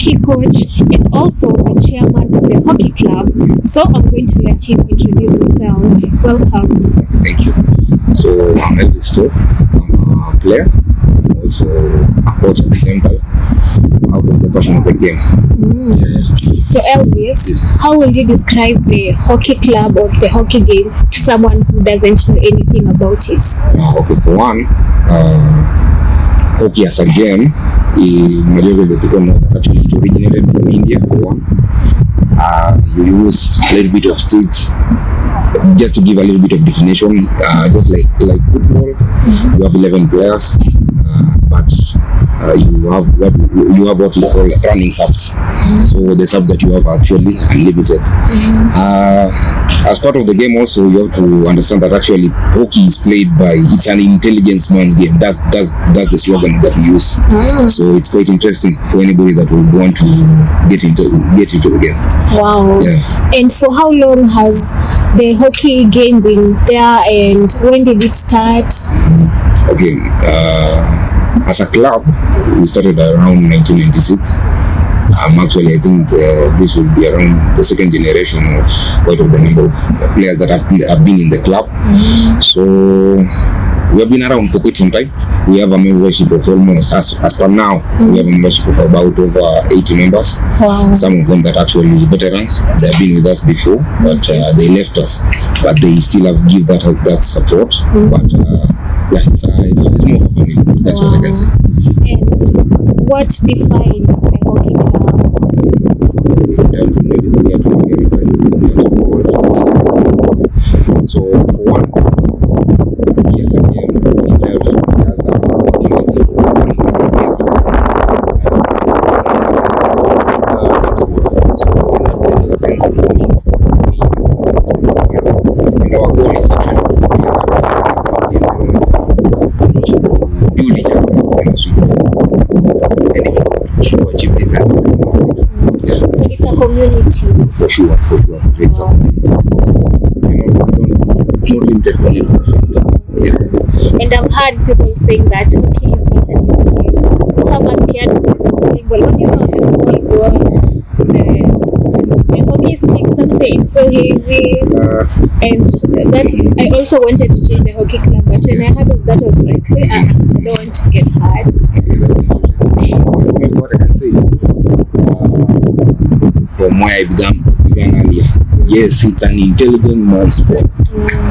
hockey coach and also the chairman of the hockey club. So I'm going to let him introduce himself. Welcome. Thank you. So I'm Elvis Stowe. I'm a player, also a coach at the same time. Out of the passion of the game. So Elvis, Yes. how would you describe the hockey club or the hockey game to someone who doesn't know anything about it? Okay, for one, hockey as a game, majority of the people know that actually it originated from India. For one, you use a little bit of sticks. Just to give a little bit of definition, just like football, you have 11 players, but you have what we call running subs. So the subs that you have are actually unlimited. As part of the game, also you have to understand that actually hockey is played it's an intelligence man's game. That's the slogan that we use. So it's quite interesting for anybody that would want to get into the game. Wow. Yeah. And for how long has the hockey game been there, and when did it start? Okay, as a club, we started around 1996. Actually, I think this will be around the second generation of quite of the number of players that have been in the club. So we have been around for quite some time. We have a membership of almost, as per now, we have a membership of about over 80 members. Wow. Some of them that actually veterans. They have been with us before, but they left us. But they still have give that support. But yeah, it's more of a family. That's what I can say. And what defines the hockey club? In terms of maybe the way to verify in terms of goals. So for one, here's a game in itself has a tendency to bring people together. So in that sense, it means we want people together. And our goal is actually to create that environment and also to build each other as we go. And even to achieve different goals. So it's a community. For sure. It's a community because it's not limited only to the field. Yeah. And I've heard people saying that hockey is not an easy game. Some are scared of the small ball. What do you know the small ball? The hockey stick, some say it's so heavy. And that I also wanted to join the hockey club, but when I heard of that, I was like, hey, I don't want to get hurt. What I can say from where I began earlier. Yes, it's an intelligent man's sport.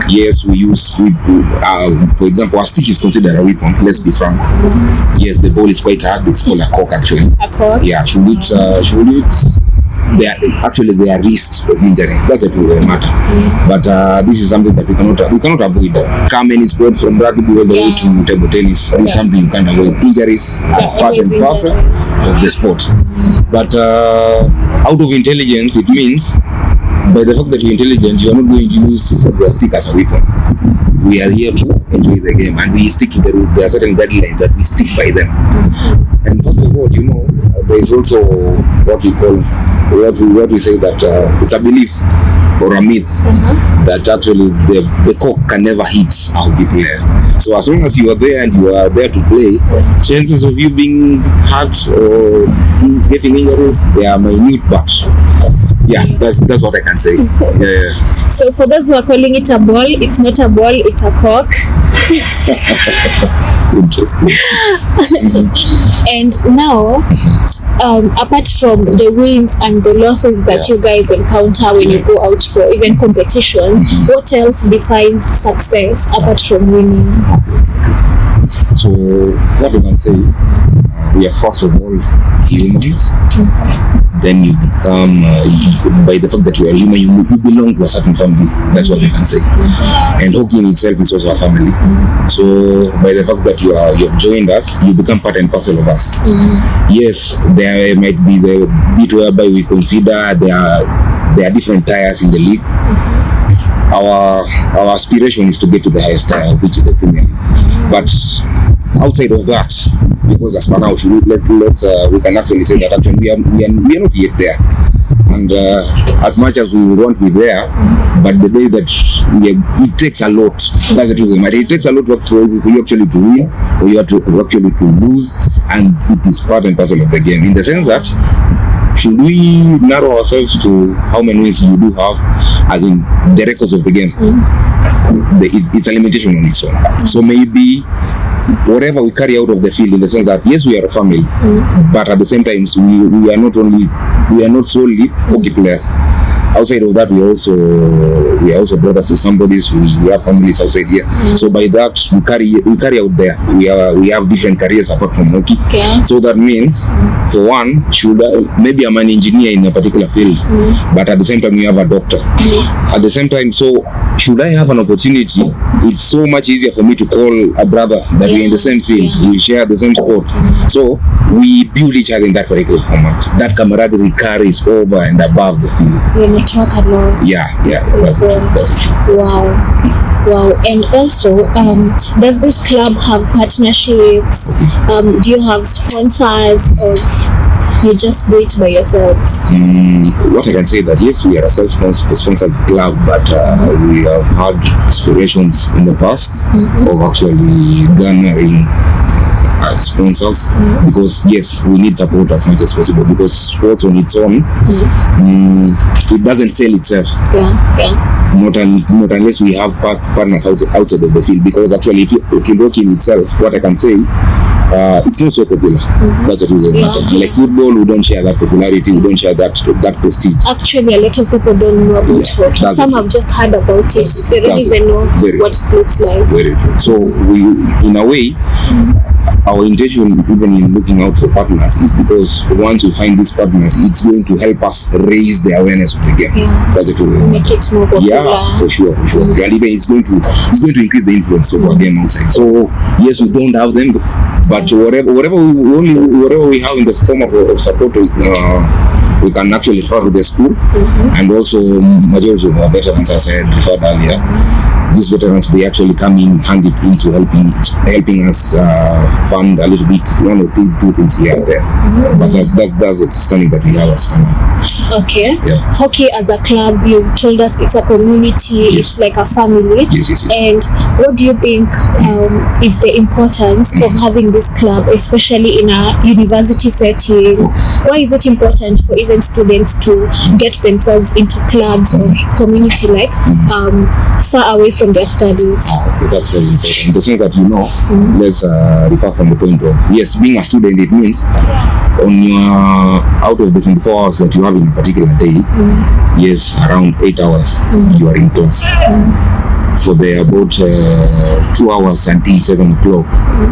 Yes, we use for example, a stick is considered a weapon. Let's be frank. Yes, the ball is quite hard. It's called a cock, actually. A cock? Yeah, should it? There are risks of injury. That's the truth of the matter. But this is something that we cannot avoid. Come any sport from rugby all the way to table tennis. This is something you can't avoid. Injuries are part and parcel of the sport. But out of intelligence, it means by the fact that you're intelligent, you are not going to use your stick as a weapon. We are here to enjoy the game and we stick to the rules. There are certain guidelines that we stick by them. And first of all, there is also what we call, what we say that it's a belief or a myth that actually the cock can never hit a hockey player. So as long as you are there and you are there to play, chances of you being hurt or getting injuries, they are minute, but yeah, that's what I can say. Yeah. So for those who are calling it a ball, it's not a ball, it's a cock. Interesting. And now, apart from the wins and the losses that you guys encounter when you go out for even competitions, what else defines success apart from winning? So what we can say, we are first of all humans. Then you become, by the fact that you are human, you belong to a certain family. That's what we can say. And hockey in itself is also a family. So by the fact that you have joined us, you become part and parcel of us. Yes, there might be the bit whereby we consider there are different tiers in the league. Our aspiration is to get to the highest tier, which is the Premier League. But outside of that, because as for now, we can actually say that actually we are not yet there. And as much as we want to be there, but the day that it takes a lot. That's the truth of the matter. It takes a lot for you actually to win, or you have to actually to lose, and it is part and parcel of the game. In the sense that should we narrow ourselves to how many wins you do have, as in the records of the game? It's a limitation on its own. So maybe whatever we carry out of the field, in the sense that yes, we are a family, but at the same time we are not solely hockey players. Outside of that, we are also brothers to somebody, so we have families outside here. So by that, we carry out there. We have different careers apart from hockey. So that means, for one, maybe I'm an engineer in a particular field, but at the same time, you have a doctor. At the same time, so should I have an opportunity, it's so much easier for me to call a brother that we're in the same field, we share the same sport. So we build each other in that particular format. That camaraderie carries over and above the field. When you talk about That's it. Wow. And also, does this club have partnerships? Do you have sponsors, or you just do it by yourselves? What I can say that yes, we are a self-sponsored club, but we have had aspirations in the past of actually garnering sponsors, because yes, we need support as much as possible, because sports on its own, it doesn't sell itself. Not unless we have partners outside of the field, because actually if you look in itself, what I can say, it's not so popular. That's the truth of the matter. Like football, we don't share that popularity, we don't share that prestige. Actually, a lot of people don't know about hockey. Some have just heard about it. They don't even know what it looks like. Very true. So we, in a way, our intention, even in looking out for partners, is because once we find these partners, it's going to help us raise the awareness of the game. That's the truth. Make it more popular. Yeah, for sure. And even it's going to increase the influence of our game outside. So yes, we don't have them, but whatever we have in the form of support, we can actually partner with the school, and also majority of our veterans, as I had referred earlier. These veterans, they actually come in handy into helping us fund a little bit, one or two things here and there. But that's the standing that we have as family. Okay. Hockey as a club, you've told us it's a community, it's like a family. Yes. And what do you think is the importance of having this club, especially in a university setting? Why is it important for even students to get themselves into clubs or community like far away from their studies? Okay, that's very important. In the sense that, let's refer from the point of, yes, being a student, it means on your, out of the 24 hours that you have in a particular day, yes, around 8 hours you are in class. For the about 2 hours until 7 o'clock,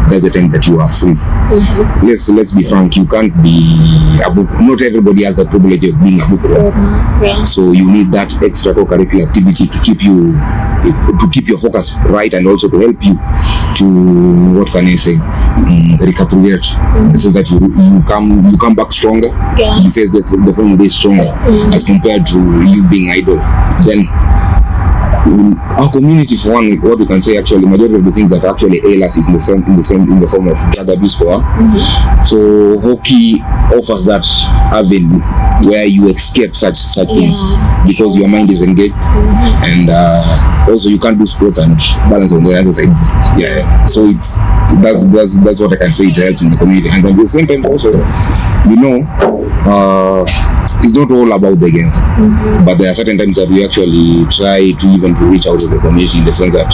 that's the time that you are free. Let's be frank, you can't be a book. Not everybody has the privilege of being a bookworm. So you need that extra co-curricular activity to keep your focus right, and also to help you to, what can I say, recapitulate. In the sense that you come back stronger, you face the following day stronger, as compared to you being idle. Then our community, for one, what we can say, actually majority of the things that actually ail us is in the form of drug abuse for one. So hockey offers that avenue where you escape such things, because your mind is engaged, and also you can't do sports and balance on the other side. So that's what I can say. It helps in the community, and at the same time also, it's not all about the game, but there are certain times that we actually try to even reach out to the community, in the sense that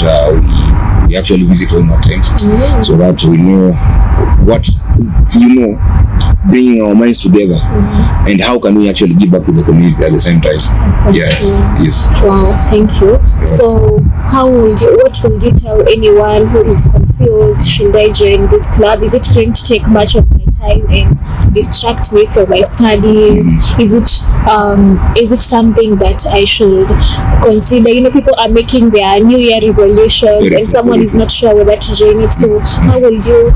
we actually visit home at times, so that we know what, bringing our minds together, and how can we actually give back to the community at the same time. Yes. Wow, thank you. So what will you tell anyone who is confused? Should I join this club? Is it going to take much of my time and distract me from my studies? Is it something that I should consider? People are making their New Year resolutions, and someone is not sure whether to join it. So how will you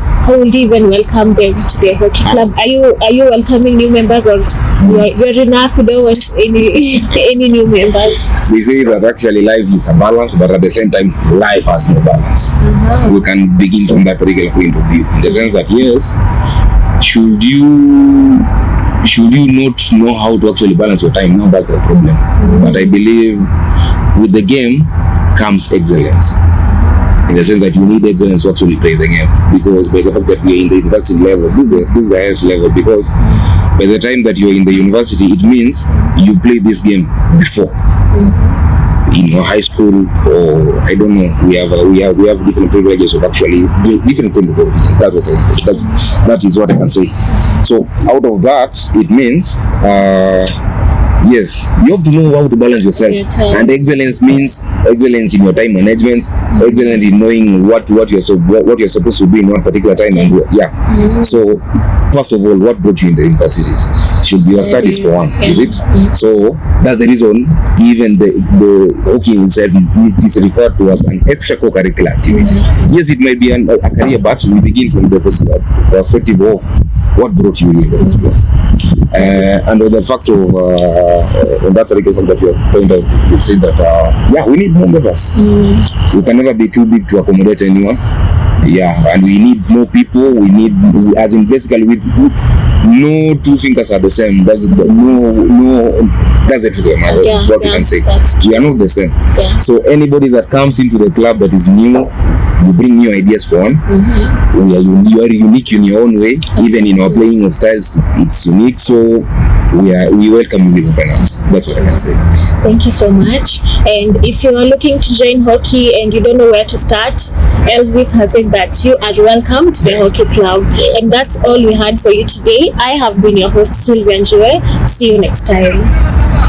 even welcome them to the hockey club? Are you welcoming new members, or you're enough? You don't want any new members? We say that actually life is a balance, but at the same time life has no balance. We can begin from that particular point of view, in the sense that yes, should you not know how to actually balance your time? No, that's a problem. But I believe with the game comes excellence. in the sense that you need excellence to actually play the game, because by the fact that we are in the university level, this is the highest level, because by the time that you're in the university, it means you played this game before. In your high school, or I don't know, we have different privileges of actually different chemical. That is what I can say. So out of that, it means yes, you have to know how to balance yourself. And excellence means excellence in your time management, excellence in knowing what you're supposed to do in one particular time. And so first of all, what brought you in the university should be your studies for one, is it? So that's the reason even the hockey itself is referred to as an extracurricular activity. Yes, it might be a career, but we begin from the perspective of what brought you here in this place. And on the fact of on that regulation that you have pointed out, you said that we need more members. We can never be too big to accommodate anyone. And we need more people. We need, as in basically, with no two fingers are the same. That's it. What we can say. We are not the same. So anybody that comes into the club that is new, you bring new ideas for one. You are unique in your own way. Even in our playing of styles, it's unique. So we welcome you with open arms. That's what I can say. Thank you so much. And if you are looking to join hockey and you don't know where to start, Elvis has said that you are welcome to the hockey club. And that's all we had for you today. I have been your host, Sylvia Njue. See you next time.